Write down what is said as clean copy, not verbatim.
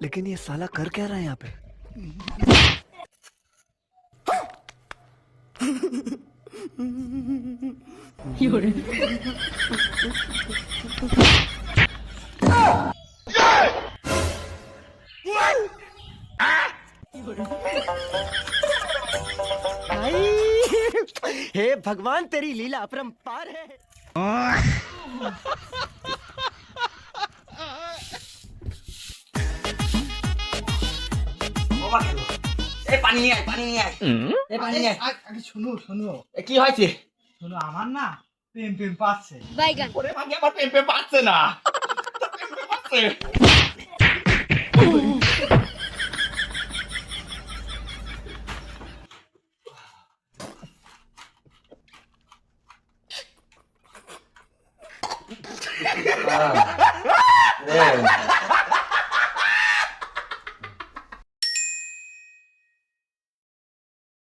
लेकिन ये साला कर क्या रहा है यहाँ पे? हे भगवान, तेरी लीला अपरंपार है। এই পানি নিয়ে আয়, পানি নিয়ে আয়, এই পানি নিয়ে আয়। আগে শোনো শোনো এ কি হয়েছে? শোনো, আমার না প্রেম প্রেম পাচ্ছে। ওরে ভাগে আমার পেম্পে পাচ্ছে না, পেম্পে পাচ্ছে।